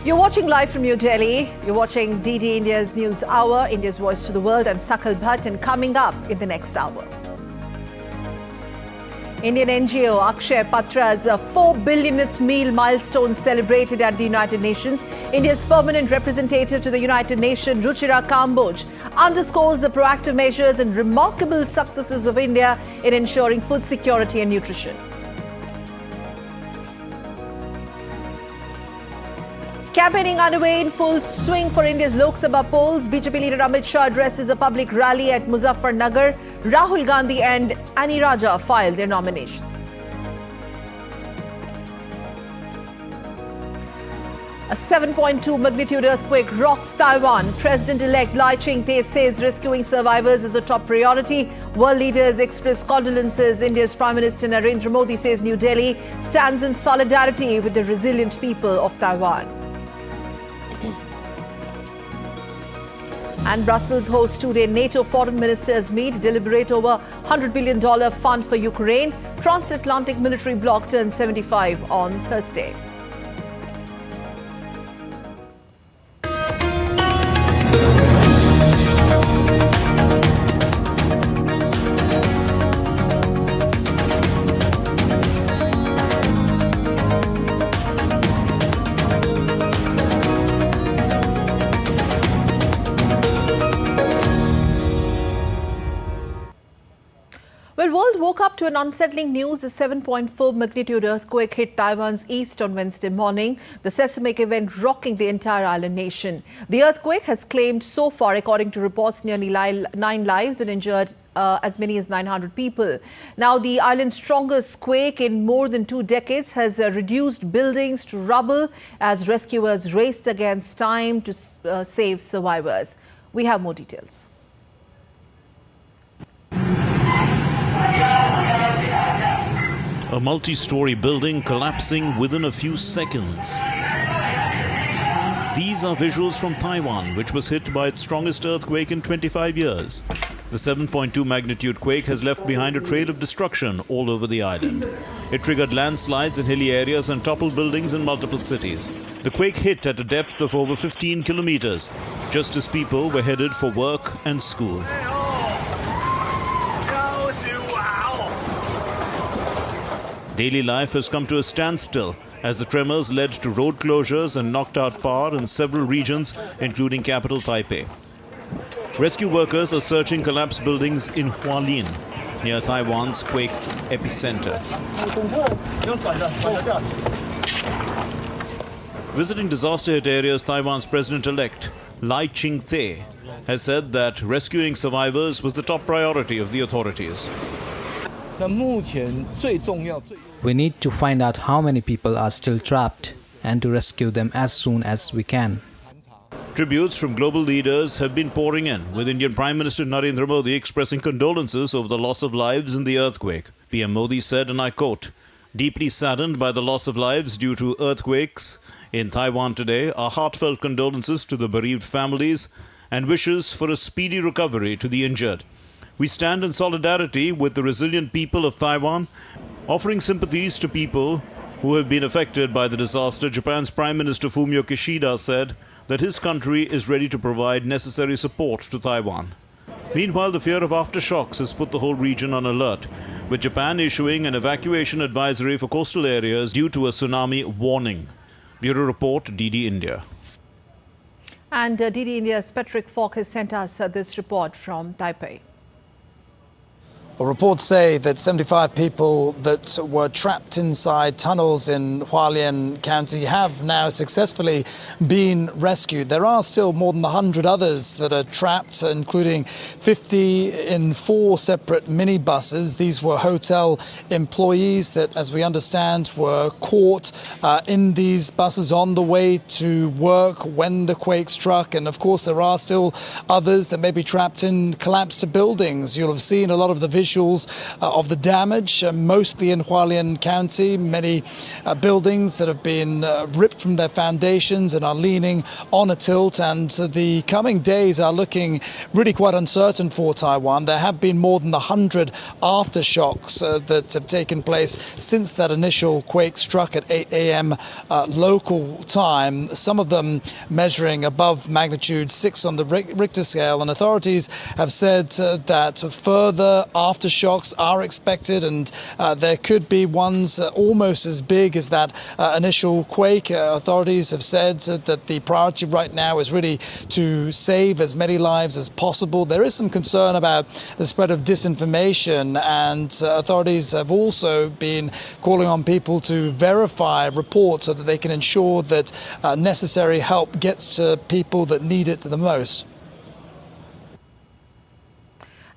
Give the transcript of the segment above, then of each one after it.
You're watching live from New Delhi. You're watching DD India's News Hour, India's Voice to the World. I'm Sakal Bhatt, and coming up in the next hour, Indian NGO Akshaya Patra's 4 billionth meal milestone celebrated at the United Nations. India's permanent representative to the United Nations, Ruchira Kamboj, underscores the proactive measures and remarkable successes of India in ensuring food security and nutrition. Campaigning underway in full swing for India's Lok Sabha polls. BJP leader Amit Shah addresses a public rally at Muzaffarnagar. Rahul Gandhi and Annie Raja filed their nominations. A 7.2 magnitude earthquake rocks Taiwan. President-elect Lai Ching-te says rescuing survivors is a top priority. World leaders express condolences. India's Prime Minister Narendra Modi says New Delhi stands in solidarity with the resilient people of Taiwan. And Brussels hosts two-day NATO foreign ministers meet, deliberate over $100 billion fund for Ukraine. Transatlantic military bloc turns 75 on Thursday. Well, world woke up to an unsettling news. A 7.4 magnitude earthquake hit Taiwan's east on Wednesday morning, the seismic event rocking the entire island nation. The earthquake has claimed so far, according to reports, nearly 9 lives and injured as many as 900 people. Now, the island's strongest quake in more than 2 decades has reduced buildings to rubble as rescuers raced against time to save survivors. We have more details. A multi-story building collapsing within a few seconds. These are visuals from Taiwan, which was hit by its strongest earthquake in 25 years. The 7.2 magnitude quake has left behind a trail of destruction all over the island. It triggered landslides in hilly areas and toppled buildings in multiple cities. The quake hit at a depth of over 15 kilometers, just as people were headed for work and school. Daily life has come to a standstill as the tremors led to road closures and knocked out power in several regions, including capital Taipei. Rescue workers are searching collapsed buildings in Hualien, near Taiwan's quake epicenter. Visiting disaster-hit areas, Taiwan's president-elect Lai Ching-te has said that rescuing survivors was the top priority of the authorities. We need to find out how many people are still trapped and to rescue them as soon as we can. Tributes from global leaders have been pouring in, with Indian Prime Minister Narendra Modi expressing condolences over the loss of lives in the earthquake. PM Modi said, and I quote, "Deeply saddened by the loss of lives due to earthquakes in Taiwan today, our heartfelt condolences to the bereaved families and wishes for a speedy recovery to the injured. We stand in solidarity with the resilient people of Taiwan, offering sympathies to people who have been affected by the disaster." Japan's Prime Minister Fumio Kishida said that his country is ready to provide necessary support to Taiwan. Meanwhile, the fear of aftershocks has put the whole region on alert, with Japan issuing an evacuation advisory for coastal areas due to a tsunami warning. Bureau Report, DD India. And DD India's Patrick Falk has sent us this report from Taipei. Well, reports say that 75 people that were trapped inside tunnels in Hualien County have now successfully been rescued. There are still more than 100 others that are trapped, including 50 in 4 separate minibuses. These were hotel employees that, as we understand, were caught in these buses on the way to work when the quake struck. And of course, there are still others that may be trapped in collapsed buildings. You'll have seen a lot of the visuals visuals of the damage, mostly in Hualien County. Many buildings that have been ripped from their foundations and are leaning on a tilt. And the coming days are looking really quite uncertain for Taiwan. There have been more than 100 aftershocks that have taken place since that initial quake struck at 8 a.m. Local time, some of them measuring above magnitude 6 on the Richter scale. And authorities have said that further aftershocks are expected, and there could be ones almost as big as that initial quake. Authorities have said that the priority right now is really to save as many lives as possible. There is some concern about the spread of disinformation, and authorities have also been calling on people to verify reports so that they can ensure that necessary help gets to people that need it the most.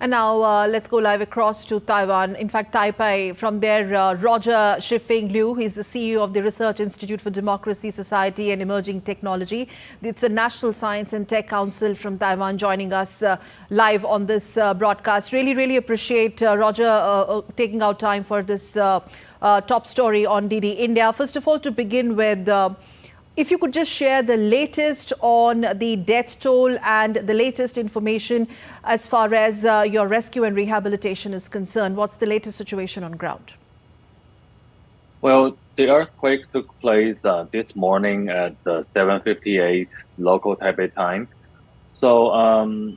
And now let's go live across to Taiwan. In fact, Taipei. From there, Roger Shifeng Liu, he's the CEO of the Research Institute for Democracy, Society and Emerging Technology. It's a National Science and Tech Council from Taiwan, joining us live on this broadcast. Really appreciate Roger taking out time for this top story on DD India. First of all, to begin with, if you could just share the latest on the death toll and the latest information as far as your rescue and rehabilitation is concerned. What's the latest situation on ground? Well, the earthquake took place this morning at 7:58 local Taipei time. So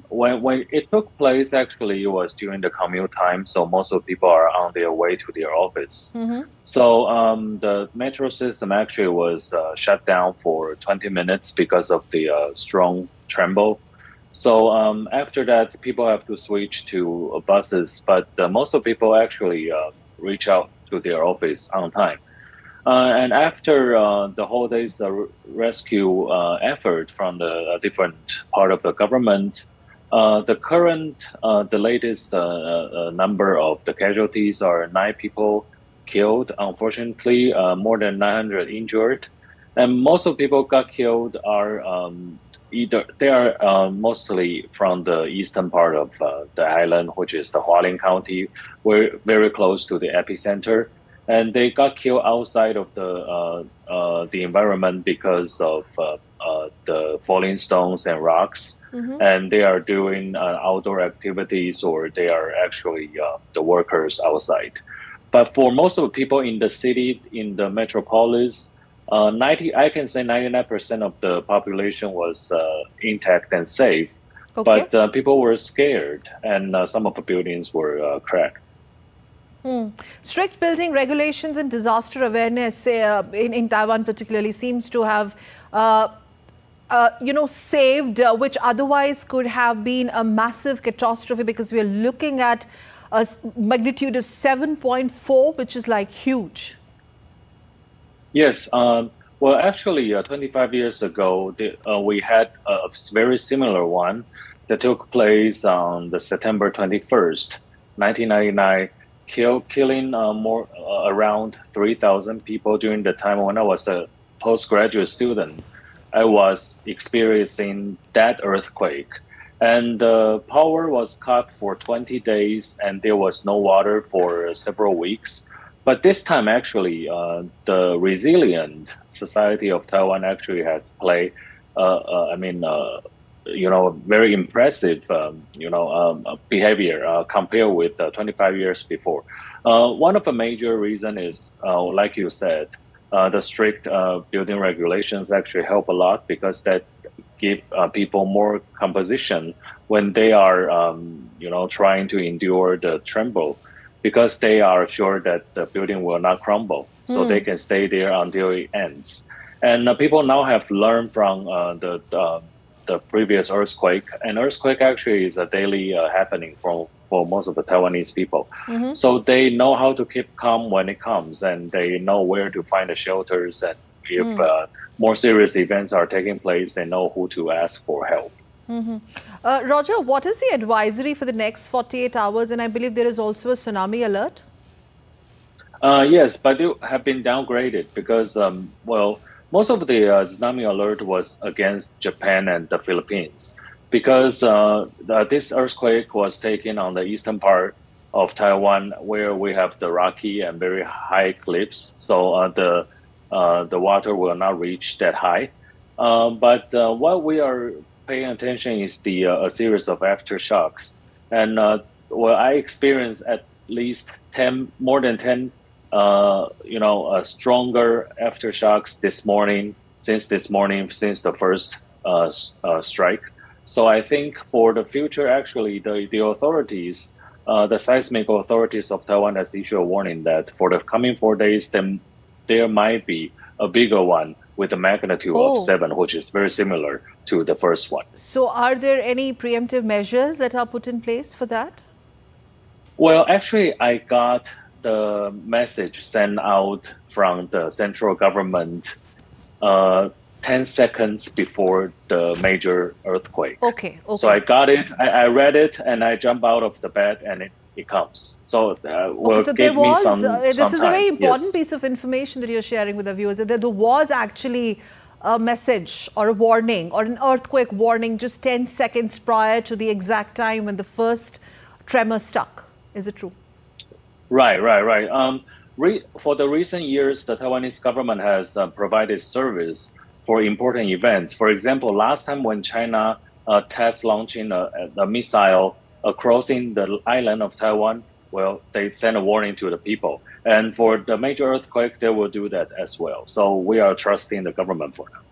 when it took place, actually, it was during the commute time. So most of the people are on their way to their office. Mm-hmm. So the metro system actually was shut down for 20 minutes because of the strong tremble. So after that, people have to switch to buses. But most of the people actually reach out to their office on time. And after the whole day's rescue effort from the different part of the government, the latest number of the casualties are 9 people killed. Unfortunately, more than 900 injured, and most of the people got killed are mostly from the eastern part of the island, which is the Hualien County. We're very close to the epicenter. And they got killed outside of the environment because of the falling stones and rocks. Mm-hmm. And they are doing outdoor activities, or they are actually the workers outside. But for most of the people in the city, in the metropolis, I can say 99% of the population was intact and safe. Okay. But people were scared, and some of the buildings were cracked. Strict building regulations and disaster awareness in Taiwan particularly seems to have, saved, which otherwise could have been a massive catastrophe, because we are looking at a magnitude of 7.4, which is like huge. Yes. Well, actually, 25 years ago, we had a very similar one that took place on the September 21st, 1999. Killing around 3,000 people during the time when I was a postgraduate student. I was experiencing that earthquake, and the power was cut for 20 days, and there was no water for several weeks. But this time, actually, the resilient society of Taiwan actually had played, very impressive, behavior compared with 25 years before. One of the major reasons is, like you said, the strict building regulations actually help a lot, because that give people more composition when they are, trying to endure the tremble, because they are sure that the building will not crumble, so they can stay there until it ends. And people now have learned from the previous earthquake. An earthquake actually is a daily happening for most of the Taiwanese people. Mm-hmm. So they know how to keep calm when it comes, and they know where to find the shelters. And if more serious events are taking place, they know who to ask for help. Mm-hmm. Roger, what is the advisory for the next 48 hours? And I believe there is also a tsunami alert. Yes, but they have been downgraded because, most of the tsunami alert was against Japan and the Philippines, because this earthquake was taken on the eastern part of Taiwan, where we have the rocky and very high cliffs, so the water will not reach that high. But what we are paying attention is a series of aftershocks, and I experienced at least more than 10 stronger aftershocks since the first strike. So I think for the future, actually, the authorities, the seismic authorities of Taiwan has issued a warning that for the coming 4 days, then there might be a bigger one with a magnitude of 7, which is very similar to the first one. So are there any preemptive measures that are put in place for that? Well, actually, I got the message sent out from the central government 10 seconds before the major earthquake. Okay. So I got it, I read it, and I jump out of the bed, and it comes. So, so there was, this is a very important Yes. piece of information that you're sharing with the viewers, that there was actually a message or a warning or an earthquake warning just 10 seconds prior to the exact time when the first tremor struck. Is it true? Right. For the recent years, the Taiwanese government has provided service for important events. For example, last time when China test launching a missile crossing the island of Taiwan, well, they sent a warning to the people. And for the major earthquake, they will do that as well. So we are trusting the government for now.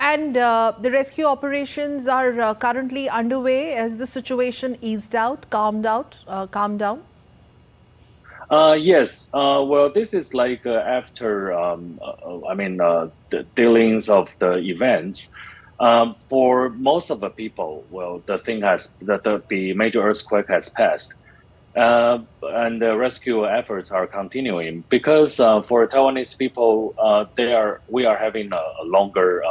And the rescue operations are currently underway. Has the situation eased out, calmed down? Yes. Well, this is like after, the dealings of the events. For most of the people, well, the major earthquake has passed. And the rescue efforts are continuing because for Taiwanese people, we are having a longer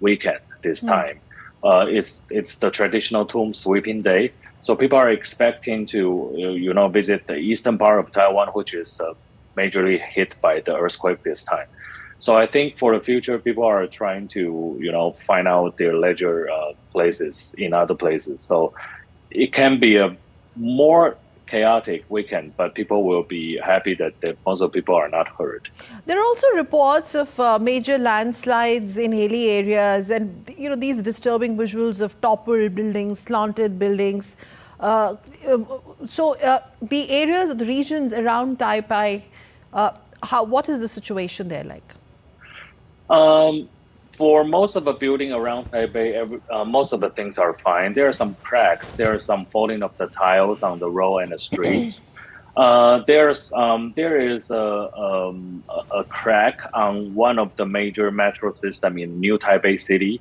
weekend this time. It's the traditional tomb sweeping day, so people are expecting to visit the eastern part of Taiwan, which is majorly hit by the earthquake this time. So I think for the future, people are trying to find out their leisure places in other places. So it can be a more chaotic weekend, but people will be happy that most of the people are not hurt. There are also reports of major landslides in hilly areas, and these disturbing visuals of toppled buildings, slanted buildings. So the areas, the regions around Taipei, what is the situation there like? For most of the building around Taipei, most of the things are fine. There are some cracks. There are some falling of the tiles on the road and the streets. There is a crack on one of the major metro system in New Taipei City.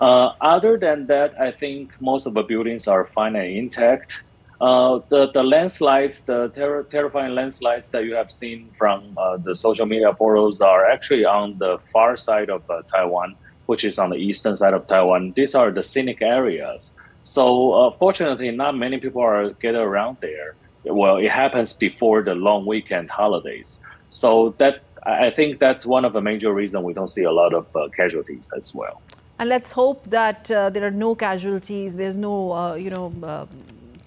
Other than that, I think most of the buildings are fine and intact. The landslides, the terrifying landslides that you have seen from the social media portals are actually on the far side of Taiwan, which is on the eastern side of Taiwan. These are the scenic areas. So fortunately, not many people are getting around there. Well, it happens before the long weekend holidays. So I think that's one of the major reasons we don't see a lot of casualties as well. And let's hope that there are no casualties. There's no,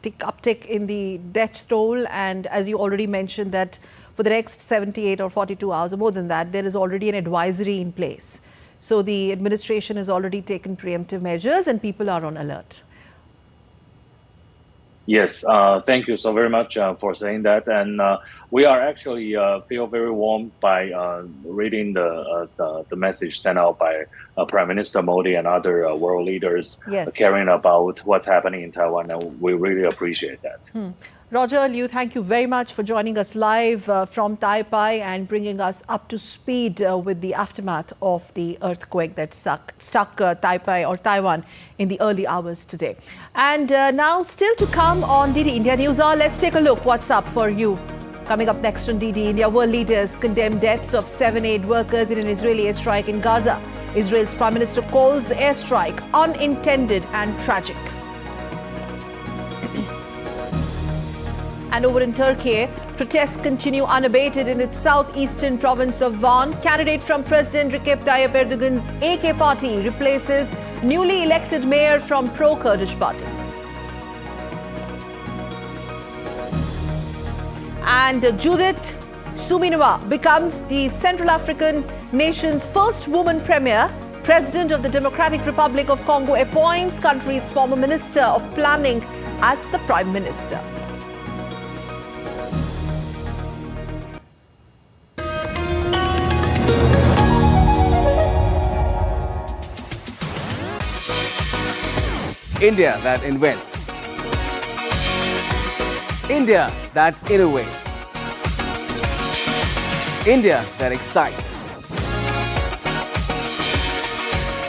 uptick in the death toll, and as you already mentioned that for the next 78 or 42 hours or more than that, there is already an advisory in place. So the administration has already taken preemptive measures and people are on alert. Yes, thank you so very much for saying that. And we are actually feel very warm by reading the message sent out by Prime Minister Modi and other world leaders caring about what's happening in Taiwan. And we really appreciate that. Roger Liu, thank you very much for joining us live from Taipei and bringing us up to speed with the aftermath of the earthquake that struck Taipei or Taiwan in the early hours today. And now still to come on DD India News Hour, let's take a look what's up for you. Coming up next on DD India, world leaders condemn deaths of 7 aid workers in an Israeli airstrike in Gaza. Israel's Prime Minister calls the airstrike unintended and tragic. And over in Turkey, protests continue unabated in its southeastern province of Van. Candidate from President Recep Tayyip Erdogan's AK party replaces newly elected mayor from pro-Kurdish party. And Judith Suminwa becomes the Central African nation's first woman premier. President of the Democratic Republic of Congo appoints country's former Minister of Planning as the Prime Minister. India that invents. India that innovates. India that excites.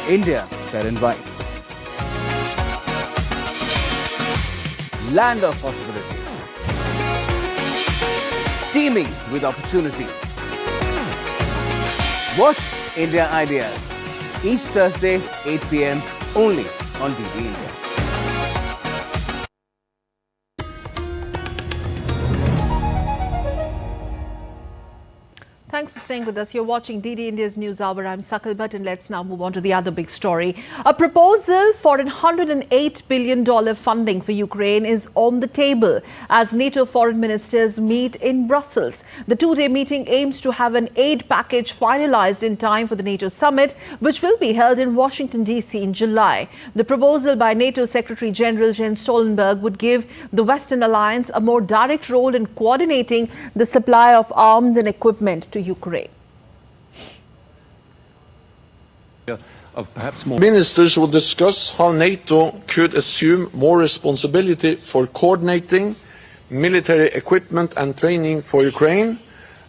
India that invites. Land of possibilities. Teeming with opportunities. Watch India Ideas each Thursday 8 p.m. only on DD India. Thanks for staying with us. You're watching DD India's News Hour. I'm Sakal Bhatt, and let's now move on to the other big story. A proposal for $108 billion funding for Ukraine is on the table as NATO foreign ministers meet in Brussels. The two-day meeting aims to have an aid package finalized in time for the NATO summit, which will be held in Washington, D.C. in July. The proposal by NATO Secretary General Jens Stoltenberg would give the Western alliance a more direct role in coordinating the supply of arms and equipment to Ukraine. Of perhaps more. Ministers will discuss how NATO could assume more responsibility for coordinating military equipment and training for Ukraine,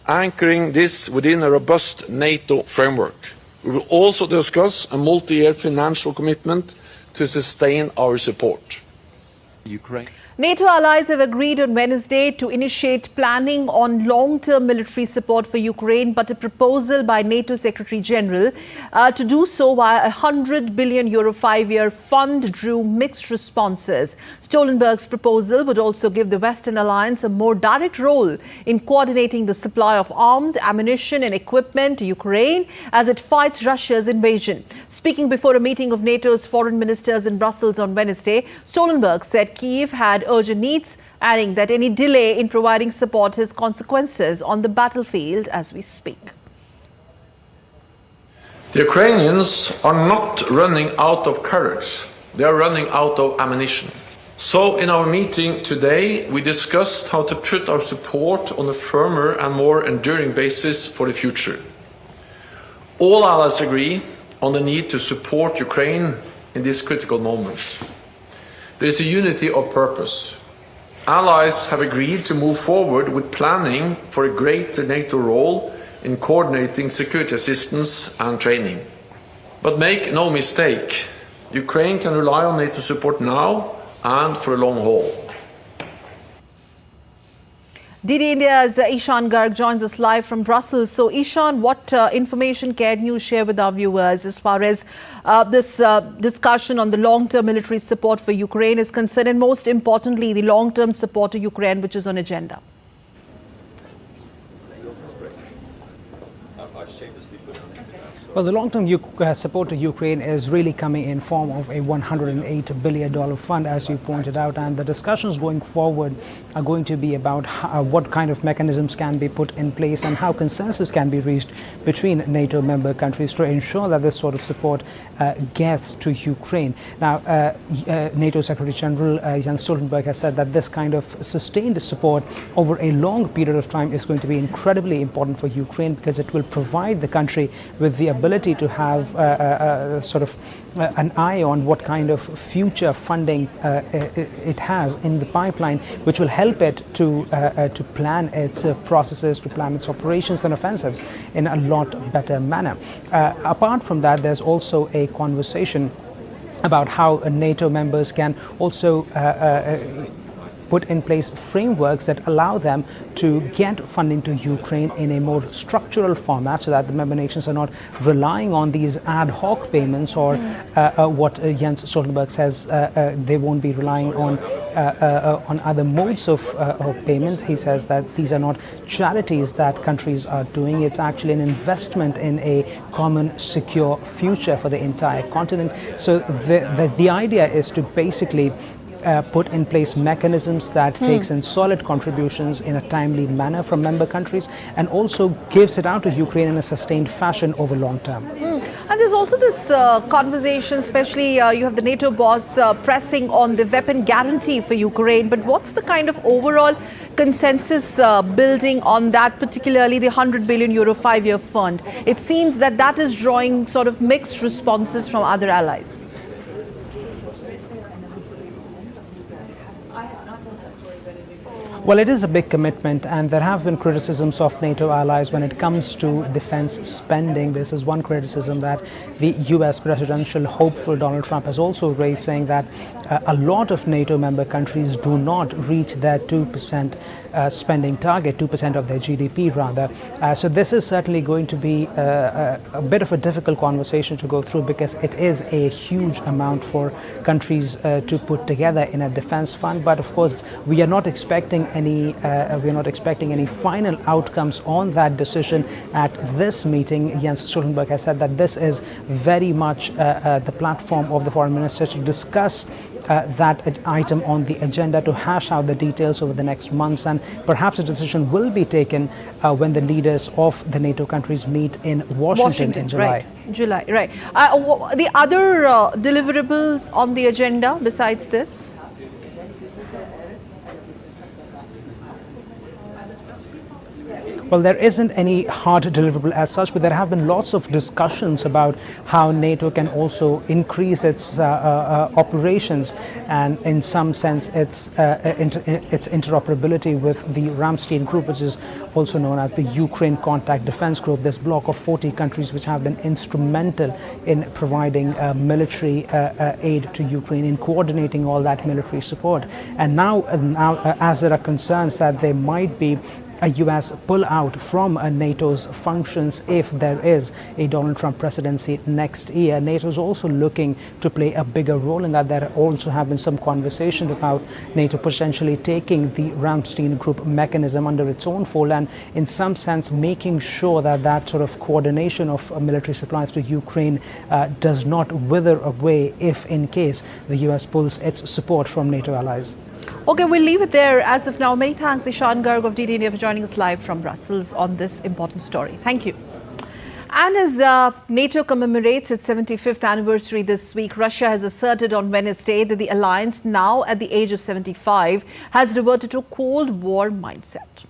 anchoring this within a robust NATO framework. We will also discuss a multi-year financial commitment to sustain our support. Ukraine. NATO allies have agreed on Wednesday to initiate planning on long-term military support for Ukraine, but a proposal by NATO Secretary General to do so via a €100 billion 5-year fund drew mixed responses. Stoltenberg's proposal would also give the Western alliance a more direct role in coordinating the supply of arms, ammunition and equipment to Ukraine as it fights Russia's invasion. Speaking before a meeting of NATO's foreign ministers in Brussels on Wednesday, Stoltenberg said Kyiv had urgent needs, adding that any delay in providing support has consequences on the battlefield as we speak. The Ukrainians are not running out of courage, they are running out of ammunition. So in our meeting today, we discussed how to put our support on a firmer and more enduring basis for the future. All allies agree on the need to support Ukraine in this critical moment. There is a unity of purpose. Allies have agreed to move forward with planning for a greater NATO role in coordinating security assistance and training. But make no mistake, Ukraine can rely on NATO support now and for a long haul. DD India's Ishan Garg joins us live from Brussels. So Ishan, what information can you share with our viewers as far as this discussion on the long-term military support for Ukraine is concerned, and most importantly, the long-term support to Ukraine, which is on agenda? Well, the long-term support to Ukraine is really coming in form of a $108 billion fund, as you pointed out, and the discussions going forward are going to be about what kind of mechanisms can be put in place and how consensus can be reached between NATO member countries to ensure that this sort of support gets to Ukraine. Now, NATO Secretary General Jens Stoltenberg has said that this kind of sustained support over a long period of time is going to be incredibly important for Ukraine because it will provide the country with the ability to have an eye on what kind of future funding it has in the pipeline, which will help it to plan its processes, to plan its operations and offensives in a lot better manner. Apart from that, there's also a conversation about how NATO members can also put in place frameworks that allow them to get funding to Ukraine in a more structural format so that the member nations are not relying on these ad hoc payments or what Jens Stoltenberg says they won't be relying on other modes of payment. He says that these are not charities that countries are doing. It's actually an investment in a common secure future for the entire continent. So the idea is to basically put in place mechanisms that takes in solid contributions in a timely manner from member countries and also gives it out to Ukraine in a sustained fashion over long term. And there's also this conversation, especially you have the NATO boss pressing on the weapon guarantee for Ukraine. But what's the kind of overall consensus building on that, particularly the 100 billion euro 5-year fund? It seems that that is drawing sort of mixed responses from other allies. Well, it is a big commitment, and there have been criticisms of NATO allies when it comes to defense spending. This is one criticism that the US presidential hopeful Donald Trump has also raised, saying that a lot of NATO member countries do not reach their 2% spending target, 2% of their GDP rather. So this is certainly going to be a bit of a difficult conversation to go through, because it is a huge amount for countries to put together in a defense fund. But of course, we are not expecting any final outcomes on that decision at this meeting. Jens Stoltenberg has said that this is very much the platform of the foreign ministers to discuss that item on the agenda, to hash out the details over the next months, and perhaps a decision will be taken when the leaders of the NATO countries meet in Washington in July. Right. The other deliverables on the agenda besides this? Well, there isn't any hard deliverable as such, but there have been lots of discussions about how NATO can also increase its operations and, in some sense, its interoperability with the Ramstein Group, which is also known as the Ukraine Contact Defense Group. This bloc of 40 countries which have been instrumental in providing military aid to Ukraine, in coordinating all that military support. And now as there are concerns that there might be a US pull out from NATO's functions if there is a Donald Trump presidency next year, NATO is also looking to play a bigger role in that. There also have been some conversation about NATO potentially taking the Ramstein Group mechanism under its own fold, and in some sense making sure that that sort of coordination of military supplies to Ukraine does not wither away if in case the US pulls its support from NATO allies. Okay, we'll leave it there as of now. Many thanks, Ishan Garg of DD India, for joining us live from Brussels on this important story. Thank you. And as NATO commemorates its 75th anniversary this week, Russia has asserted on Wednesday that the alliance, now at the age of 75, has reverted to a Cold War mindset.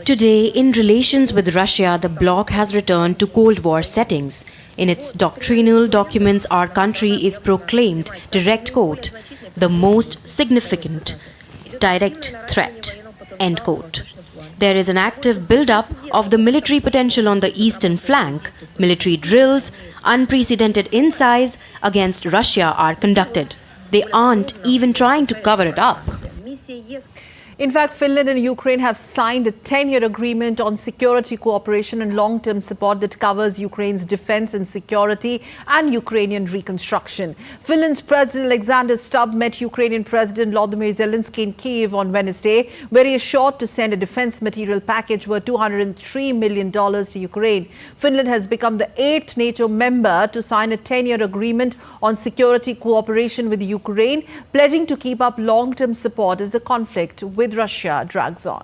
Today, in relations with Russia, the bloc has returned to Cold War settings. In its doctrinal documents, our country is proclaimed, direct quote, the most significant direct threat, end quote. There is an active build-up of the military potential on the eastern flank. Military drills, unprecedented in size, against Russia are conducted. They aren't even trying to cover it up. In fact, Finland and Ukraine have signed a 10-year agreement on security cooperation and long-term support that covers Ukraine's defense and security and Ukrainian reconstruction. Finland's President Alexander Stubb met Ukrainian President Volodymyr Zelensky in Kyiv on Wednesday, where he assured to send a defense material package worth $203 million to Ukraine. Finland has become the 8th NATO member to sign a 10-year agreement on security cooperation with Ukraine, pledging to keep up long-term support as the conflict with Russia drags on.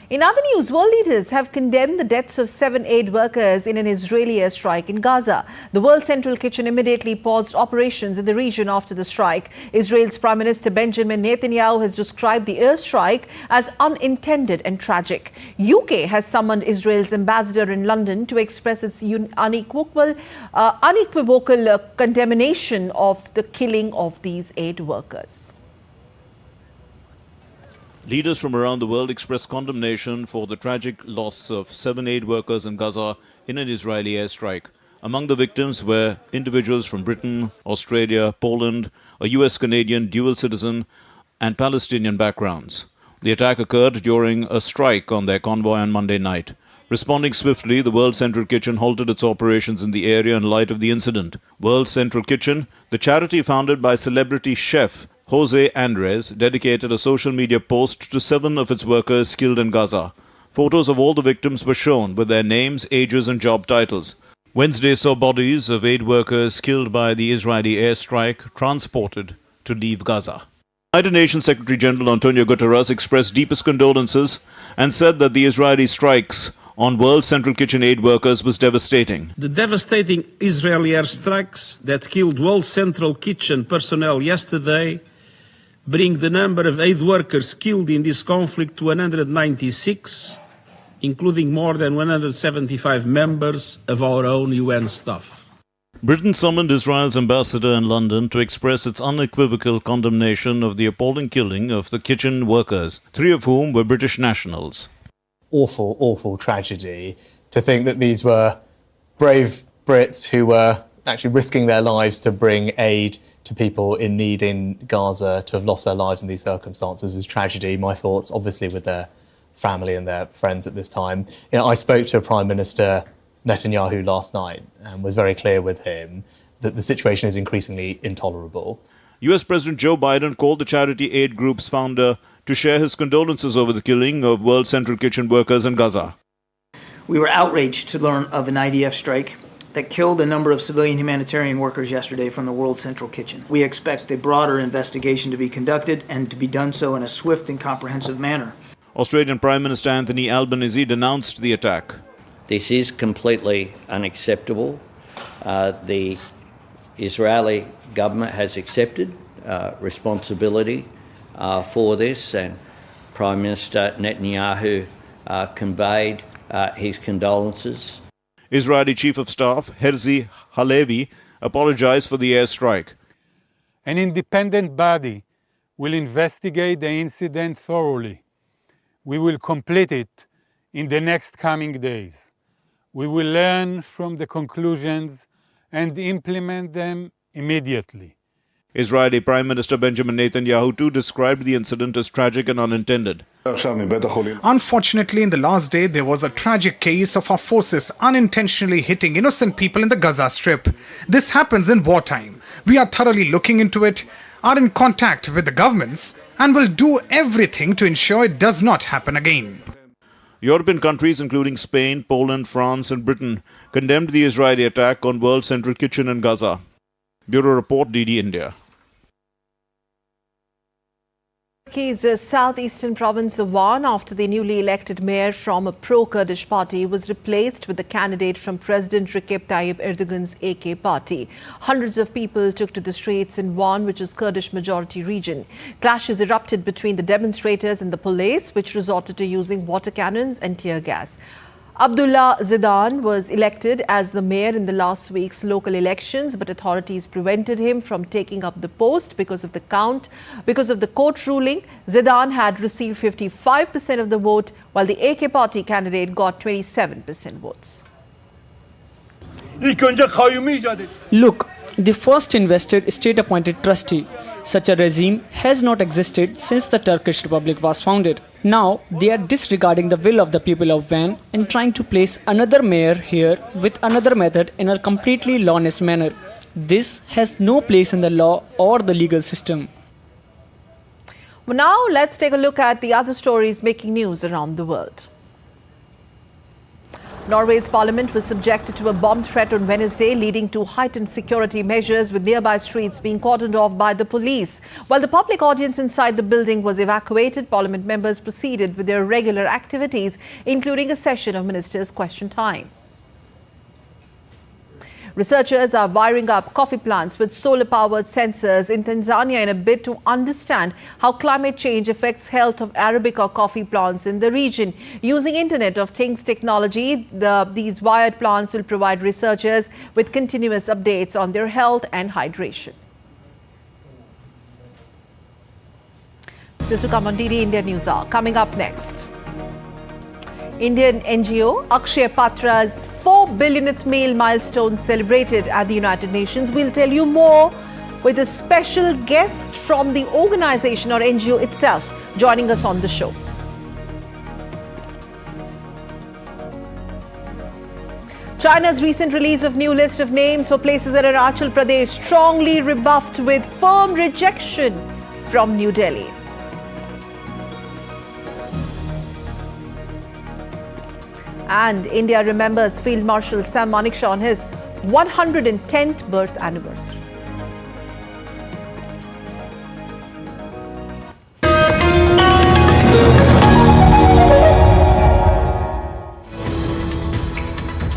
In other news, world leaders have condemned the deaths of 7 aid workers in an Israeli airstrike in Gaza. The World Central Kitchen immediately paused operations in the region after the strike. Israel's Prime Minister Benjamin Netanyahu has described the airstrike as unintended and tragic. UK has summoned Israel's ambassador in London to express its unequivocal condemnation of the killing of these aid workers. Leaders from around the world expressed condemnation for the tragic loss of 7 aid workers in Gaza in an Israeli airstrike. Among the victims were individuals from Britain, Australia, Poland, a US-Canadian dual citizen, and Palestinian backgrounds. The attack occurred during a strike on their convoy on Monday night. Responding swiftly, the World Central Kitchen halted its operations in the area in light of the incident. World Central Kitchen, the charity founded by celebrity chef Jose Andres dedicated a social media post to 7 of its workers killed in Gaza. Photos of all the victims were shown with their names, ages and job titles. Wednesday saw bodies of 8 workers killed by the Israeli airstrike transported to leave Gaza. United Nations Secretary General Antonio Guterres expressed deepest condolences and said that the Israeli strikes on World Central Kitchen aid workers was devastating. The devastating Israeli airstrikes that killed World Central Kitchen personnel yesterday bring the number of aid workers killed in this conflict to 196, including more than 175 members of our own UN staff. Britain summoned Israel's ambassador in London to express its unequivocal condemnation of the appalling killing of the kitchen workers, 3 of whom were British nationals. Awful, awful tragedy to think that these were brave Brits who were actually risking their lives to bring aid to people in need in Gaza. To have lost their lives in these circumstances is tragedy. My thoughts, obviously, with their family and their friends at this time. I spoke to Prime Minister Netanyahu last night and was very clear with him that the situation is increasingly intolerable. US President Joe Biden called the charity aid group's founder to share his condolences over the killing of World Central Kitchen workers in Gaza. We were outraged to learn of an IDF strike that killed a number of civilian humanitarian workers yesterday from the World Central Kitchen. We expect a broader investigation to be conducted and to be done so in a swift and comprehensive manner. Australian Prime Minister Anthony Albanese denounced the attack. This is completely unacceptable. The Israeli government has accepted responsibility for this, and Prime Minister Netanyahu conveyed his condolences. Israeli Chief of Staff Herzi Halevi apologized for the airstrike. An independent body will investigate the incident thoroughly. We will complete it in the next coming days. We will learn from the conclusions and implement them immediately. Israeli Prime Minister Benjamin Netanyahu too described the incident as tragic and unintended. Unfortunately, in the last day, there was a tragic case of our forces unintentionally hitting innocent people in the Gaza Strip. This happens in wartime. We are thoroughly looking into it, are in contact with the governments, and will do everything to ensure it does not happen again. European countries including Spain, Poland, France and Britain condemned the Israeli attack on World Central Kitchen in Gaza. Bureau Report, DD India. Turkey's southeastern province of Van, after the newly elected mayor from a pro-Kurdish party was replaced with the candidate from President Recep Tayyip Erdogan's AK party. Hundreds of people took to the streets in Van, which is Kurdish majority region. Clashes erupted between the demonstrators and the police, which resorted to using water cannons and tear gas. Abdullah Zidan was elected as the mayor in the last week's local elections, but authorities prevented him from taking up the post because of the court ruling. Zidan had received 55% of the vote, while the AK party candidate got 27% votes. Look, the first invested state-appointed trustee. Such a regime has not existed since the Turkish Republic was founded. Now, they are disregarding the will of the people of Van and trying to place another mayor here with another method in a completely lawless manner. This has no place in the law or the legal system. Well, now let's take a look at the other stories making news around the world. Norway's parliament was subjected to a bomb threat on Wednesday, leading to heightened security measures with nearby streets being cordoned off by the police. While the public audience inside the building was evacuated, parliament members proceeded with their regular activities, including a session of ministers' question time. Researchers are wiring up coffee plants with solar-powered sensors in Tanzania in a bid to understand how climate change affects health of Arabica coffee plants in the region. Using Internet of Things technology, these wired plants will provide researchers with continuous updates on their health and hydration. Still to come on DD India News Hour. Coming up next. Indian NGO Akshaya Patra's 4 billionth meal milestone celebrated at the United Nations. We'll tell you more with a special guest from the organization or NGO itself joining us on the show. China's recent release of new list of names for places in Arunachal Pradesh strongly rebuffed with firm rejection from New Delhi. And India remembers Field Marshal Sam Manekshaw on his 110th birth anniversary.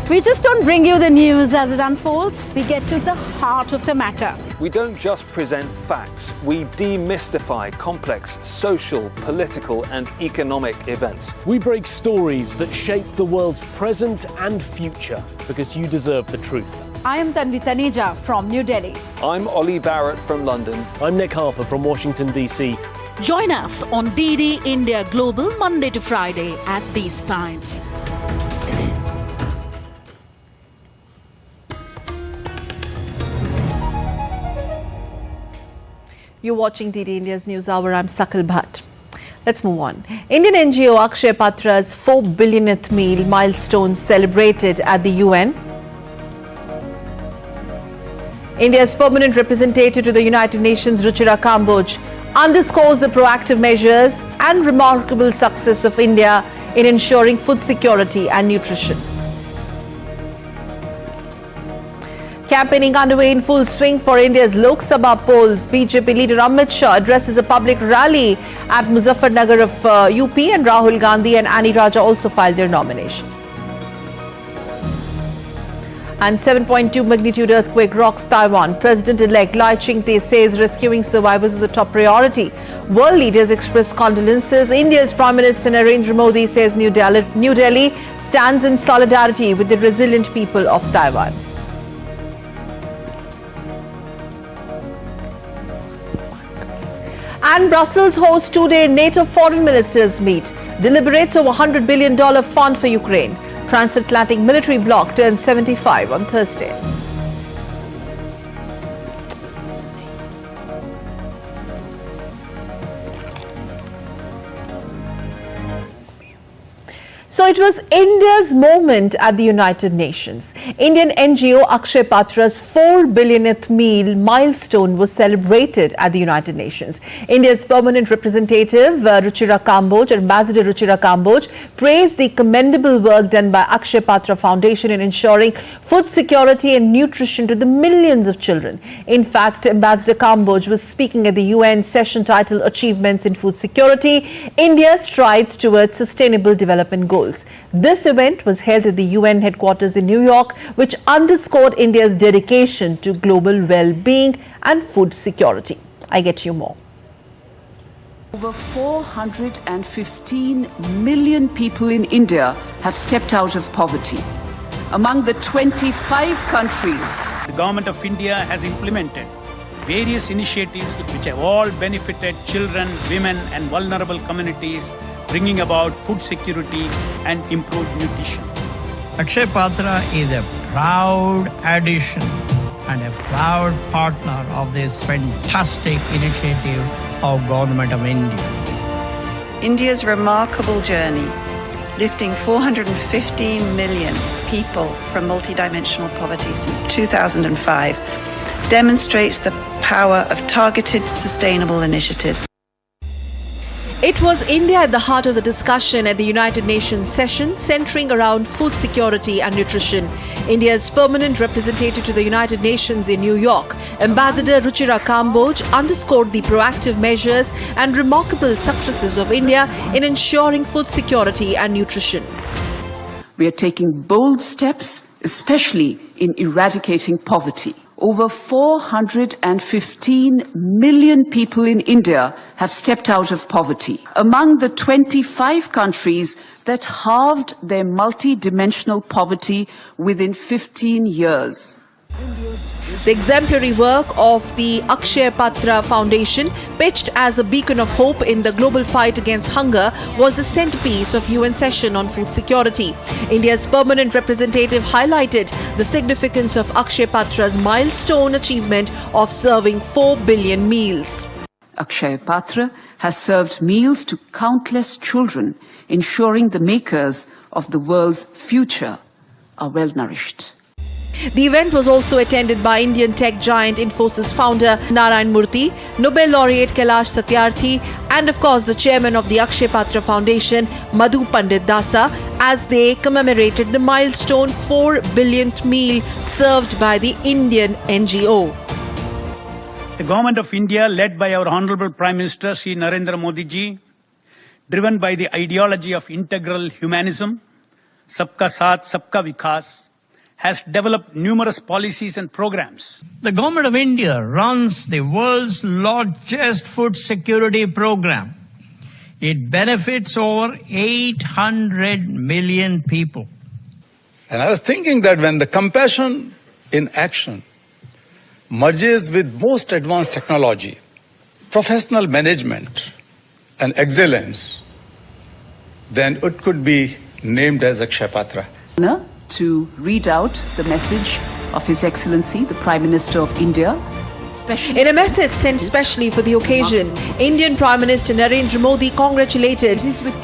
We just don't bring you the news as it unfolds. We get to the heart of the matter. We don't just present facts. We demystify complex social, political and economic events. We break stories that shape the world's present and future because you deserve the truth. I am Tanvi Taneja from New Delhi. I'm Ollie Barrett from London. I'm Nick Harper from Washington, D.C. Join us on DD India Global Monday to Friday at these times. You're watching DD India's News Hour. I'm Sakal Bhatt. Let's move on. Indian NGO Akshaya Patra's 4 billionth meal milestone celebrated at the UN. India's permanent representative to the United Nations, Ruchira Kamboj, underscores the proactive measures and remarkable success of India in ensuring food security and nutrition. Campaigning underway in full swing for India's Lok Sabha polls. BJP leader Amit Shah addresses a public rally at Muzaffarnagar of UP, and Rahul Gandhi and Annie Raja also filed their nominations. And 7.2 magnitude earthquake rocks Taiwan. President-elect Lai Ching-te says rescuing survivors is a top priority. World leaders express condolences. India's Prime Minister Narendra Modi says New Delhi stands in solidarity with the resilient people of Taiwan. And Brussels hosts two-day NATO foreign ministers meet. Deliberates over $100 billion fund for Ukraine. Transatlantic military bloc turns 75 on Thursday. So it was India's moment at the United Nations. Indian NGO Akshaya Patra's 4 billionth meal milestone was celebrated at the United Nations. India's permanent representative Ambassador Ruchira Kamboj praised the commendable work done by Akshaya Patra Foundation in ensuring food security and nutrition to the millions of children. In fact, Ambassador Kamboj was speaking at the UN session titled Achievements in Food Security, India's Strides Towards Sustainable Development Goals. This event was held at the UN headquarters in New York, which underscored India's dedication to global well-being and food security. I get you more. Over 415 million people in India have stepped out of poverty. Among the 25 countries, the Government of India has implemented various initiatives which have all benefited children, women and vulnerable communities, bringing about food security and improved nutrition. Akshaya Patra is a proud addition and a proud partner of this fantastic initiative of Government of India. India's remarkable journey, lifting 415 million people from multidimensional poverty since 2005, demonstrates the power of targeted sustainable initiatives. It was India at the heart of the discussion at the United Nations session, centering around food security and nutrition. India's permanent representative to the United Nations in New York, Ambassador Ruchira Kamboj, underscored the proactive measures and remarkable successes of India in ensuring food security and nutrition. We are taking bold steps, especially in eradicating poverty. Over 415 million people in India have stepped out of poverty. Among the 25 countries that halved their multi-dimensional poverty within 15 years. The exemplary work of the Akshaya Patra Foundation, pitched as a beacon of hope in the global fight against hunger, was the centerpiece of UN session on food security. India's permanent representative highlighted the significance of Akshaya Patra's milestone achievement of serving 4 billion meals. Akshaya Patra has served meals to countless children, ensuring the makers of the world's future are well nourished. The event was also attended by Indian tech giant Infosys founder Narayan Murthy, Nobel laureate Kailash Satyarthi, and of course the chairman of the Akshaya Patra Foundation, Madhu Pandit Dasa, as they commemorated the milestone 4 billionth meal served by the Indian NGO. The government of India, led by our Honorable Prime Minister Shri Narendra Modi ji, driven by the ideology of integral humanism, Sabka Saath, Sabka Vikas, has developed numerous policies and programs. The government of India runs the world's largest food security program. It benefits over 800 million people. And I was thinking that when the compassion in action merges with most advanced technology, professional management, and excellence, then it could be named as Akshaya Patra. To read out the message of His Excellency, the Prime Minister of India. In a message sent specially for the occasion, Indian Prime Minister Narendra Modi congratulated with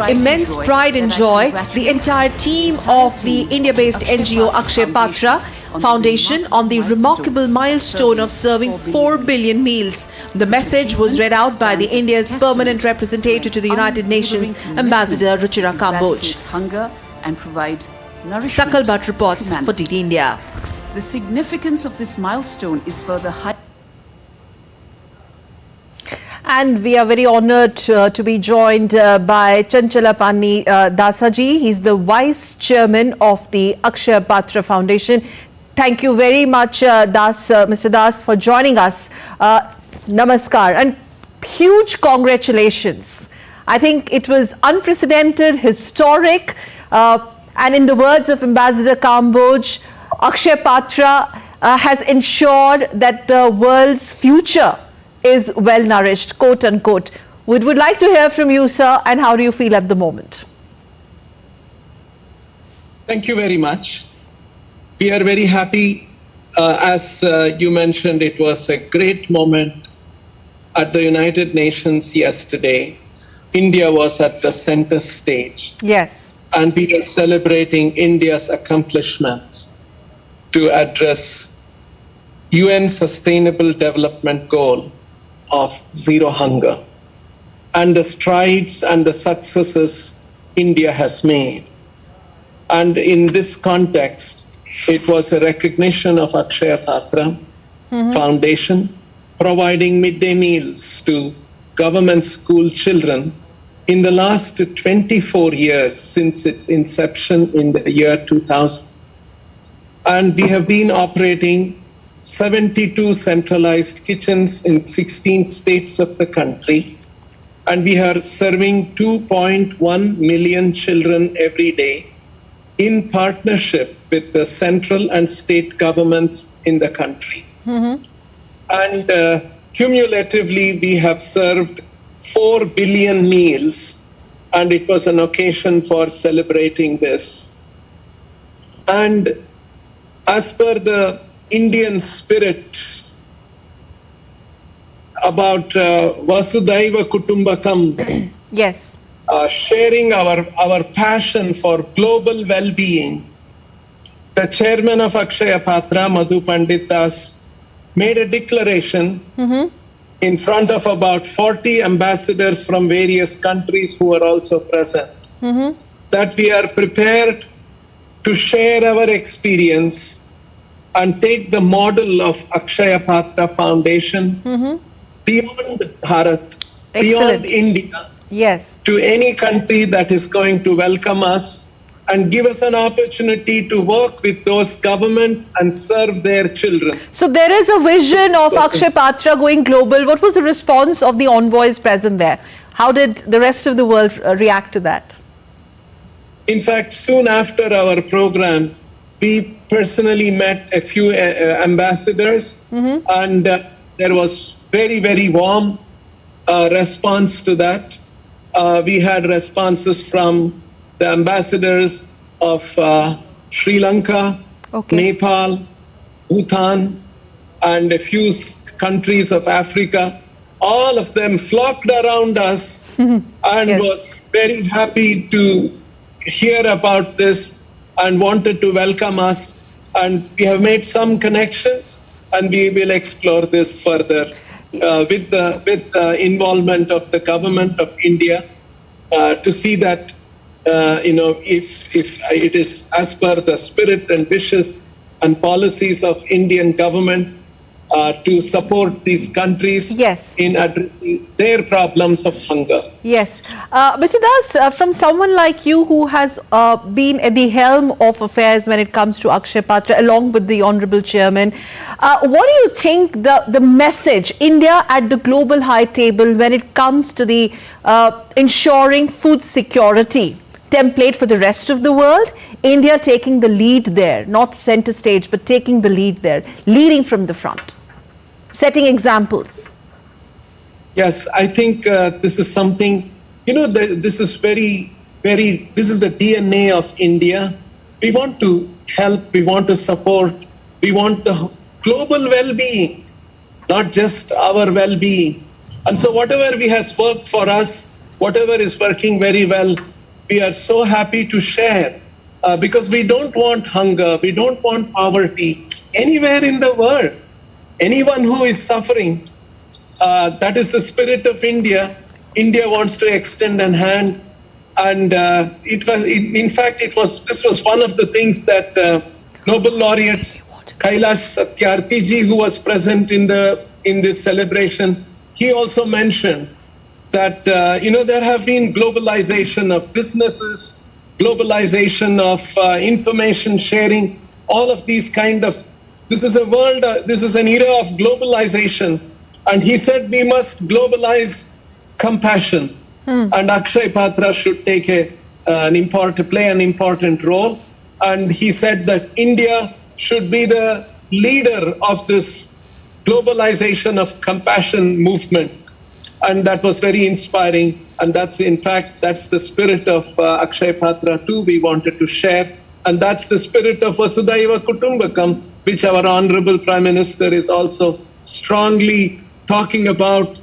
immense pride and joy the entire team of the India-based NGO Akshaya Patra Foundation on the remarkable milestone of serving 4 billion meals. The message was read out by the India's permanent representative to the United Nations, Ambassador Ruchira Kamboj. Hunger and provide Sakal Bhatt reports for DD India. The significance of this milestone is further highlighted. And we are very honoured to be joined by Chanchalapani Dasaji. He's the Vice Chairman of the Akshaya Patra Foundation. Thank you very much, Mr. Das, for joining us. Namaskar and huge congratulations. I think it was unprecedented, historic. And in the words of Ambassador Kamboj, Akshaya Patra has ensured that the world's future is well nourished, quote unquote. We would like to hear from you, sir, and how do you feel at the moment? Thank you very much. We are very happy. As you mentioned, it was a great moment at the United Nations yesterday. India was at the center stage. Yes. And we are celebrating India's accomplishments to address UN Sustainable Development Goal of zero hunger and the strides and the successes India has made. And in this context, it was a recognition of Akshaya Patra Foundation providing midday meals to government school children in the last 24 years since its inception in the year 2000. And we have been operating 72 centralized kitchens in 16 states of the country. And we are serving 2.1 million children every day in partnership with the central and state governments in the country. And cumulatively, we have served 4 billion meals, and it was an occasion for celebrating this. And as per the Indian spirit about Vasudhaiva Kutumbakam, yes, sharing our passion for global well-being, the chairman of Akshaya Patra, Madhu Pandit Das, made a declaration in front of about 40 ambassadors from various countries who are also present, that we are prepared to share our experience and take the model of Akshaya Patra Foundation beyond Bharat, beyond India, yes, to any country that is going to welcome us and give us an opportunity to work with those governments and serve their children. So there is a vision of Akshaya Patra going global. What was the response of the envoys present there? How did the rest of the world react to that? In fact, soon after our program, we personally met a few ambassadors, and there was very, very warm response to that. We had responses from the ambassadors of Sri Lanka, Nepal, Bhutan, and a few countries of Africa. All of them flocked around us and was very happy to hear about this and wanted to welcome us and we have made some connections, and we will explore this further with the involvement of the government of India to see that if it is as per the spirit and wishes and policies of Indian government to support these countries in addressing their problems of hunger. Yes. Mr. Das, from someone like you who has been at the helm of affairs when it comes to Akshaya Patra, along with the Honorable Chairman, what do you think the message, India at the global high table when it comes to the ensuring food security template for the rest of the world, India taking the lead there, not center stage, but taking the lead there, leading from the front, setting examples? Yes, I think this is something, this is this is the DNA of India. We want to help, we want to support, we want the global well-being, not just our well-being. And so whatever has worked for us, whatever is working very well, we are so happy to share because we don't want hunger, we don't want poverty anywhere in the world. Anyone who is suffering, that is the spirit of India. India wants to extend a hand, and this was one of the things that Nobel laureate Kailash Satyarthi ji, who was present in this celebration, he also mentioned that there have been globalization of businesses, globalization of information sharing, all of these kind of. This is a world. This is an era of globalization, and he said we must globalize compassion, and Akshaya Patra should take play an important role. And he said that India should be the leader of this globalization of compassion movement. And that was very inspiring. And that's the spirit of Akshaya Patra too, we wanted to share. And that's the spirit of Vasudhaiva Kutumbakam, which our Honorable Prime Minister is also strongly talking about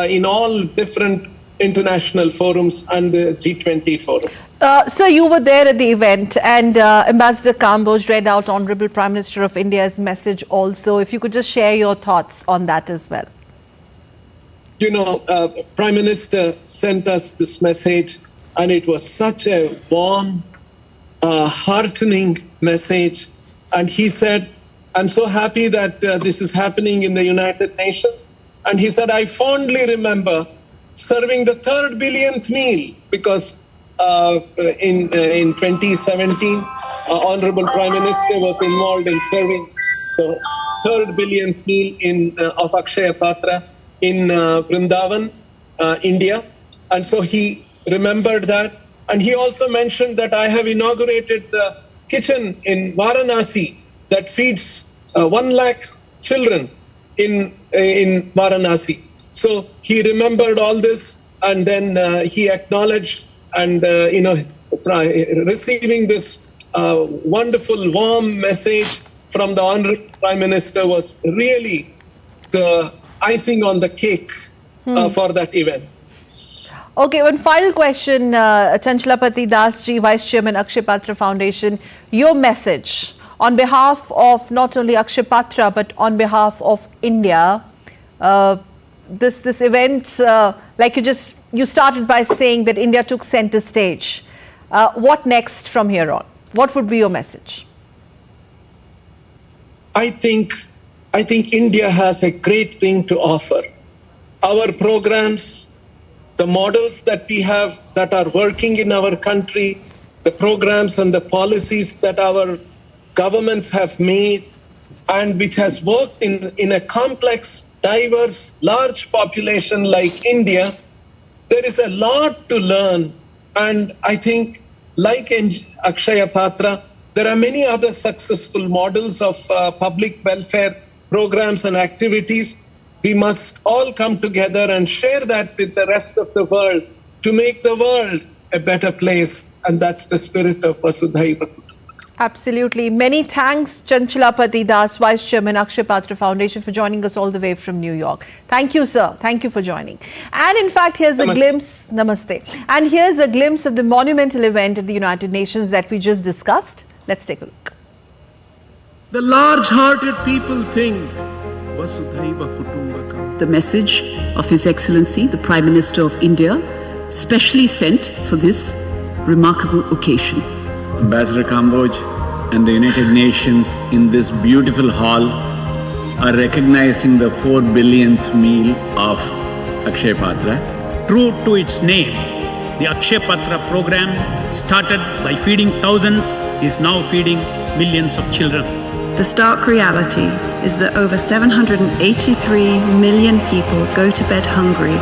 in all different international forums and the G20 forum. Sir, you were there at the event, and Ambassador Kamboj read out Honorable Prime Minister of India's message also. If you could just share your thoughts on that as well. Prime Minister sent us this message, and it was such a warm, heartening message. And he said, I'm so happy that this is happening in the United Nations. And he said, I fondly remember serving the 3rd billionth meal, because in 2017, Honorable Prime Minister was involved in serving the 3rd billionth meal of Akshaya Patra in Vrindavan, India. And so he remembered that. And he also mentioned that I have inaugurated the kitchen in Varanasi that feeds 1 lakh children in Varanasi. So he remembered all this, and then he acknowledged, and receiving this wonderful, warm message from the Honorable Prime Minister was really the icing on the cake for that event. Okay, one final question, Chanchalapati Das ji, Vice Chairman, Akshaya Patra Foundation. Your message on behalf of not only Akshaya Patra but on behalf of India. This event, like you started by saying that India took center stage. What next from here on? What would be your message? I think India has a great thing to offer. Our programs, the models that we have that are working in our country, the programs and the policies that our governments have made, and which has worked in a complex, diverse, large population like India, there is a lot to learn. And I think, like in Akshaya Patra, there are many other successful models of public welfare programs and activities. We must all come together and share that with the rest of the world to make the world a better place. And that's the spirit of Vasudhaiva. Absolutely. Many thanks, Chanchalapati Das, Vice Chairman, Akshaya Patra Foundation, for joining us all the way from New York. Thank you, sir. Thank you for joining. And in fact, here's a glimpse. Namaste. And here's a glimpse of the monumental event at the United Nations that we just discussed. Let's take a look. The large-hearted people think Vasudhaiva Kutumbakam. The message of His Excellency, the Prime Minister of India, specially sent for this remarkable occasion. Ambassador Kamboj and the United Nations in this beautiful hall are recognizing the 4 billionth meal of Akshaya Patra. True to its name, the Akshaya Patra program, started by feeding thousands, is now feeding millions of children. The stark reality is that over 783 million people go to bed hungry,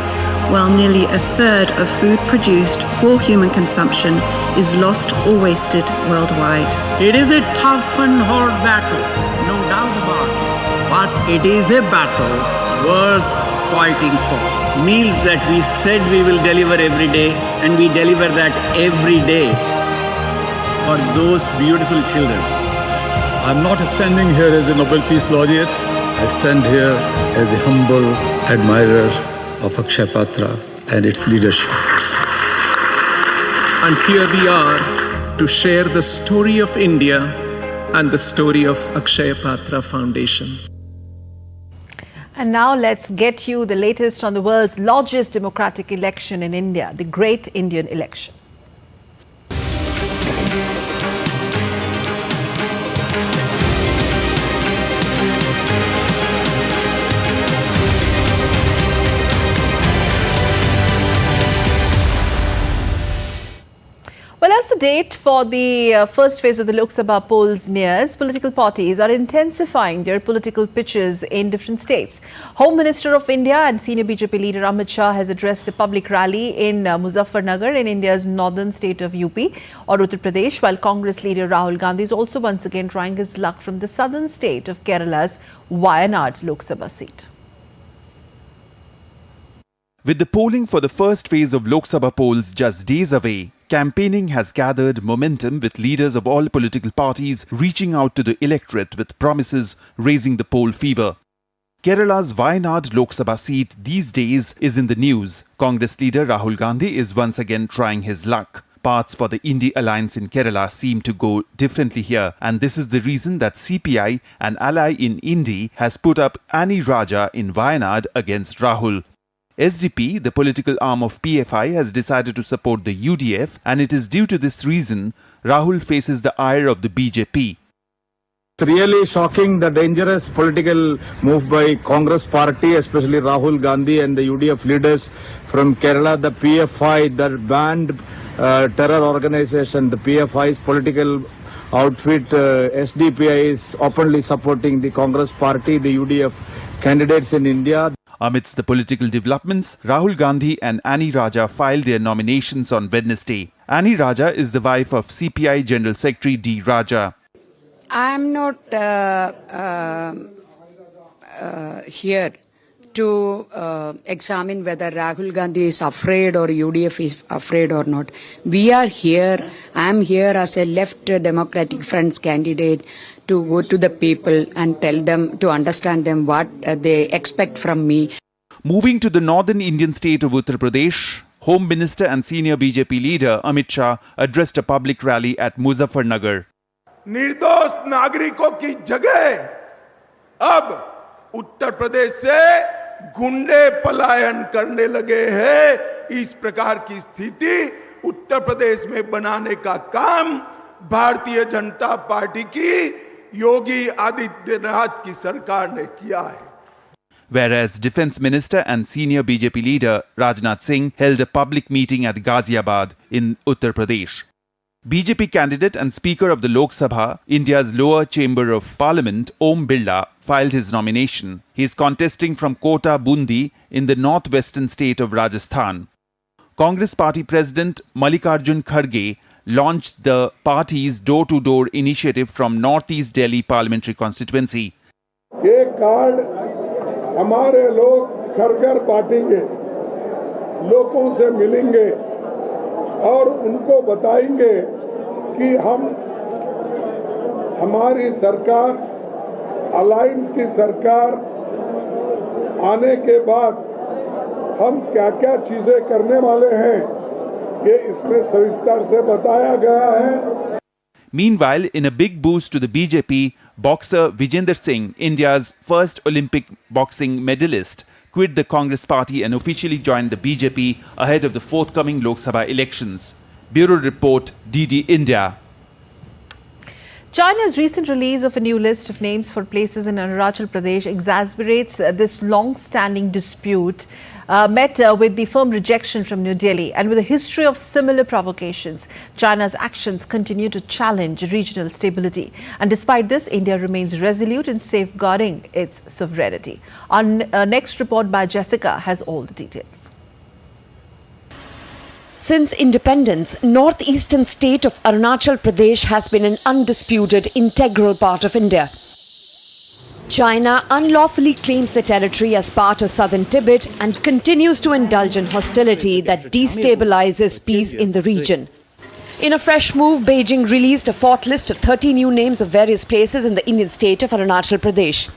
while nearly a third of food produced for human consumption is lost or wasted worldwide. It is a tough and hard battle, no doubt about it. But it is a battle worth fighting for. Meals that we said we will deliver every day, and we deliver that every day for those beautiful children. I'm not standing here as a Nobel Peace Laureate. I stand here as a humble admirer of Akshaya Patra and its leadership. And here we are to share the story of India and the story of Akshaya Patra Foundation. And now let's get you the latest on the world's largest democratic election in India, the Great Indian Election. Well, as the date for the first phase of the Lok Sabha polls nears, political parties are intensifying their political pitches in different states. Home Minister of India and senior BJP leader Amit Shah has addressed a public rally in Muzaffarnagar in India's northern state of UP or Uttar Pradesh, while Congress leader Rahul Gandhi is also once again trying his luck from the southern state of Kerala's Wayanad Lok Sabha seat. With the polling for the first phase of Lok Sabha polls just days away, campaigning has gathered momentum with leaders of all political parties reaching out to the electorate with promises raising the poll fever. Kerala's Wayanad Lok Sabha seat these days is in the news. Congress leader Rahul Gandhi is once again trying his luck. Paths for the India alliance in Kerala seem to go differently here, and this is the reason that CPI, an ally in India, has put up Annie Raja in Wayanad against Rahul. SDP, the political arm of PFI, has decided to support the UDF, and it is due to this reason Rahul faces the ire of the BJP. It's really shocking, the dangerous political move by Congress party, especially Rahul Gandhi and the UDF leaders from Kerala. The PFI, the banned terror organization, the PFI's political outfit, SDPI, is openly supporting the Congress party, the UDF candidates in India. Amidst the political developments, Rahul Gandhi and Annie Raja filed their nominations on Wednesday. Annie Raja is the wife of CPI General Secretary D. Raja. I am not here to examine whether Rahul Gandhi is afraid or UDF is afraid or not. We are here, I am here as a left Democratic Front's candidate to go to the people and tell them, to understand them what they expect from me. Moving to the northern Indian state of Uttar Pradesh, Home Minister and senior BJP leader Amit Shah addressed a public rally at Muzaffarnagar. निर्दोष नागरिकों की जगह अब उत्तर प्रदेश से गुंडे पलायन करने लगे हैं। इस प्रकार की स्थिति उत्तर प्रदेश में बनाने का काम भारतीय जनता पार्टी की योगी आदित्यनाथ की सरकार ने किया है. Whereas Defence Minister and senior BJP leader Rajnath Singh held a public meeting at Ghaziabad in Uttar Pradesh. BJP candidate and Speaker of the Lok Sabha, India's lower chamber of parliament, Om Birla, filed his nomination. He is contesting from Kota Bundi in the northwestern state of Rajasthan. Congress Party President Mallikarjun Kharge launched the party's door-to-door initiative from Northeast Delhi parliamentary constituency. ये card हमारे लोग घर घर बांटेंगे, लोगों से मिलेंगे और उनको बताएंगे कि हमारी सरकार, अलायंस की सरकार आने के बाद हम क्या-क्या चीजें करने वाले हैं, ये इसमें सविस्तर से बताया गया है. Meanwhile, in a big boost to the BJP, boxer Vijender Singh, India's first Olympic boxing medalist, quit the Congress party and officially joined the BJP ahead of the forthcoming Lok Sabha elections. Bureau Report, DD India. China's recent release of a new list of names for places in Arunachal Pradesh exacerbates this long-standing dispute met with the firm rejection from New Delhi. And with a history of similar provocations, China's actions continue to challenge regional stability. And despite this, India remains resolute in safeguarding its sovereignty. Our next report by Jessica has all the details. Since independence, northeastern state of Arunachal Pradesh has been an undisputed integral part of India. China unlawfully claims the territory as part of southern Tibet and continues to indulge in hostility that destabilizes peace in the region. In a fresh move, Beijing released a fourth list of 30 new names of various places in the Indian state of Arunachal Pradesh.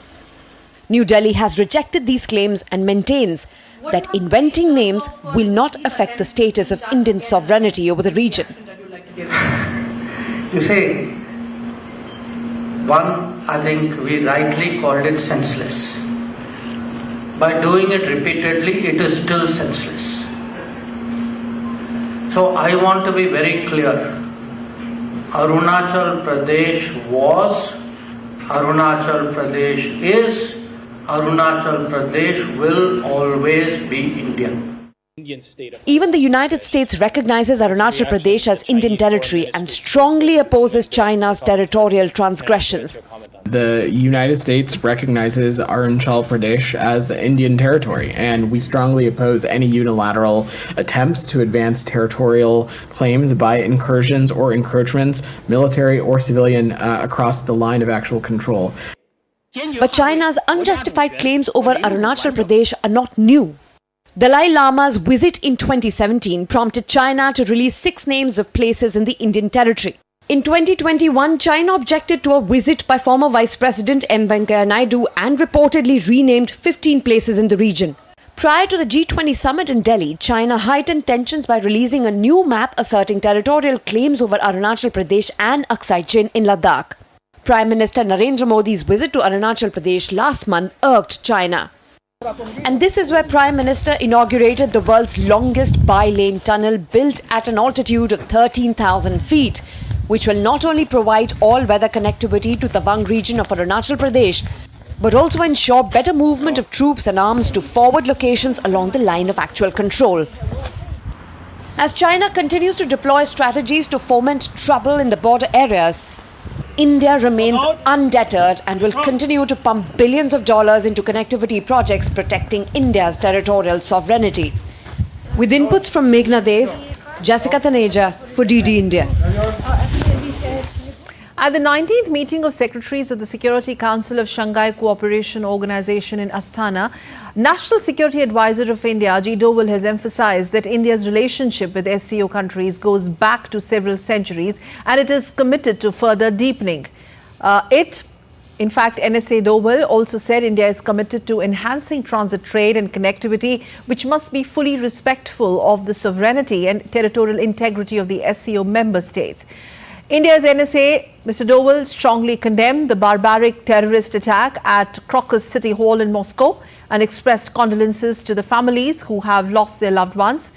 New Delhi has rejected these claims and maintains that inventing names will not affect the status of Indian sovereignty over the region. You say, one, I think we rightly called it senseless. By doing it repeatedly, it is still senseless. So I want to be very clear. Arunachal Pradesh was, Arunachal Pradesh is, Arunachal Pradesh will always be Indian. Even the United States recognizes Arunachal Pradesh as Indian territory and strongly opposes China's territorial transgressions. The United States recognizes Arunachal Pradesh as Indian territory, and we strongly oppose any unilateral attempts to advance territorial claims by incursions or encroachments, military or civilian, across the line of actual control. But China's unjustified claims over Arunachal Pradesh are not new. Dalai Lama's visit in 2017 prompted China to release 6 names of places in the Indian territory. In 2021, China objected to a visit by former Vice President M. Venkaiah Naidu and reportedly renamed 15 places in the region. Prior to the G20 summit in Delhi, China heightened tensions by releasing a new map asserting territorial claims over Arunachal Pradesh and Aksai Chin in Ladakh. Prime Minister Narendra Modi's visit to Arunachal Pradesh last month irked China. And this is where Prime Minister inaugurated the world's longest bi-lane tunnel built at an altitude of 13,000 feet, which will not only provide all-weather connectivity to the Tawang region of Arunachal Pradesh, but also ensure better movement of troops and arms to forward locations along the line of actual control. As China continues to deploy strategies to foment trouble in the border areas, India remains undeterred and will continue to pump billions of dollars into connectivity projects protecting India's territorial sovereignty. With inputs from Meghna Dev, Jessica Taneja for DD India. At the 19th meeting of Secretaries of the Security Council of Shanghai Cooperation Organization in Astana, National Security Advisor of India, Ajit Doval, has emphasized that India's relationship with SCO countries goes back to several centuries and it is committed to further deepening. In fact, NSA Doval also said India is committed to enhancing transit trade and connectivity, which must be fully respectful of the sovereignty and territorial integrity of the SCO member states. India's NSA, Mr. Doval, strongly condemned the barbaric terrorist attack at Crocus City Hall in Moscow and expressed condolences to the families who have lost their loved ones.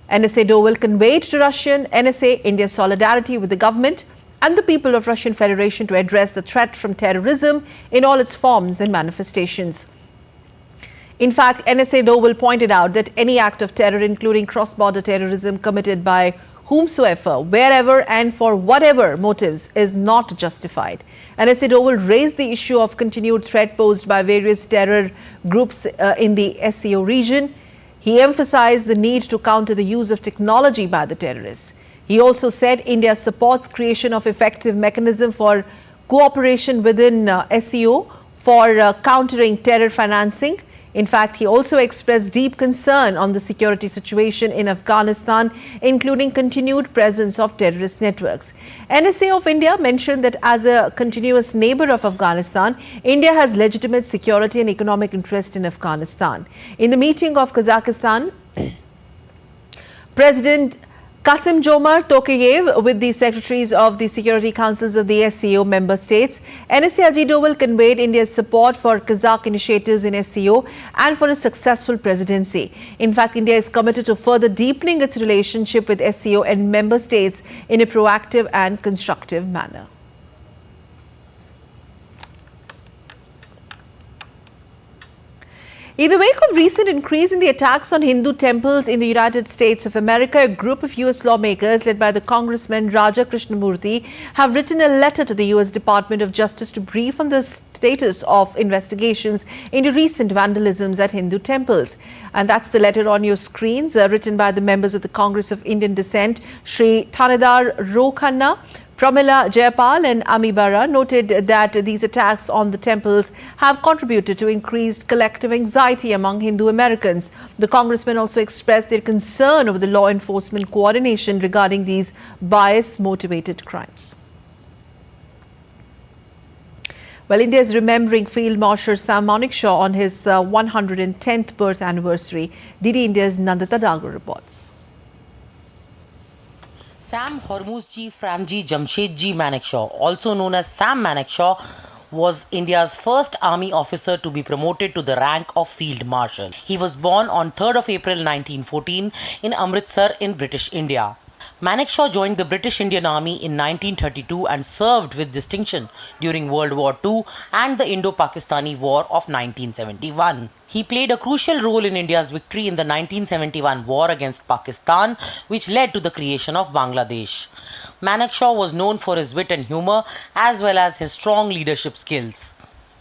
NSA Doval conveyed to Russian NSA India's solidarity with the government and the people of Russian Federation to address the threat from terrorism in all its forms and manifestations. In fact, NSA Doval pointed out that any act of terror, including cross-border terrorism committed by whomsoever, wherever and for whatever motives, is not justified. NSA Doval raised the issue of continued threat posed by various terror groups in the SCO region. He emphasized the need to counter the use of technology by the terrorists. He also said India supports creation of effective mechanism for cooperation within SCO for countering terror financing. In fact, he also expressed deep concern on the security situation in Afghanistan, including continued presence of terrorist networks. NSA of India mentioned that as a continuous neighbor of Afghanistan, India has legitimate security and economic interest in Afghanistan. In the meeting of Kazakhstan, President Kasim Jomar Tokayev with the secretaries of the Security Councils of the SCO member states. NSA Ajit Doval conveyed India's support for Kazakh initiatives in SCO and for a successful presidency. In fact, India is committed to further deepening its relationship with SCO and member states in a proactive and constructive manner. In the wake of recent increase in the attacks on Hindu temples in the United States of America, a group of U.S. lawmakers led by the Congressman Raja Krishnamurthy have written a letter to the U.S. Department of Justice to brief on the status of investigations into recent vandalisms at Hindu temples. And that's the letter on your screens, written by the members of the Congress of Indian descent, Shri Thanedar Rokhanna, Pramila Jayapal and Ami Bara noted that these attacks on the temples have contributed to increased collective anxiety among Hindu Americans. The congressmen also expressed their concern over the law enforcement coordination regarding these bias-motivated crimes. Well, India is remembering Field Marshal Sam Manekshaw on his 110th birth anniversary. DD India's Nandita Dagar reports. Sam Hormuzji Framji Jamshedji Manekshaw, also known as Sam Manekshaw, was India's first army officer to be promoted to the rank of Field Marshal. He was born on 3rd of April 1914 in Amritsar in British India. Manekshaw joined the British Indian Army in 1932 and served with distinction during World War II and the Indo-Pakistani War of 1971. He played a crucial role in India's victory in the 1971 war against Pakistan, which led to the creation of Bangladesh. Manekshaw was known for his wit and humor as well as his strong leadership skills.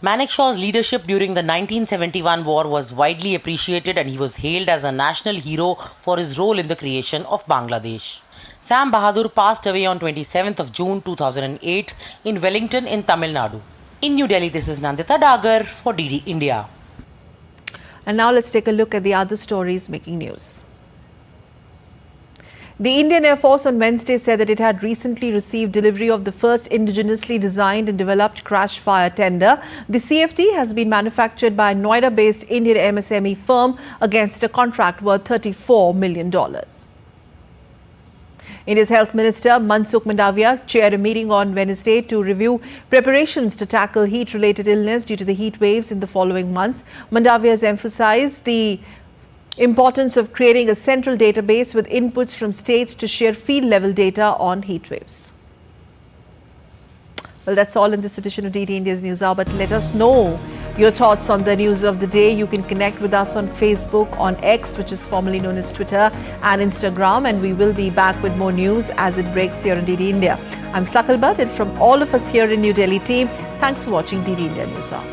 Manekshaw's leadership during the 1971 war was widely appreciated and he was hailed as a national hero for his role in the creation of Bangladesh. Sam Bahadur passed away on 27th of June 2008 in Wellington in Tamil Nadu. In New Delhi, this is Nandita Dagar for DD India. And now let's take a look at the other stories making news. The Indian Air Force on Wednesday said that it had recently received delivery of the first indigenously designed and developed crash fire tender. The CFT has been manufactured by a Noida-based Indian MSME firm against a contract worth $34 million. India's Health Minister Mansukh Mandavia chaired a meeting on Wednesday to review preparations to tackle heat-related illness due to the heat waves in the following months. Mandavia has emphasized the importance of creating a central database with inputs from states to share field-level data on heat waves. Well, that's all in this edition of DD India's News Hour, but let us know your thoughts on the news of the day. You can connect with us on Facebook, on X, which is formerly known as Twitter, and Instagram, and we will be back with more news as it breaks here on DD India. I'm Sakal Bhatt, and from all of us here in New Delhi team, thanks for watching DD India News Hour.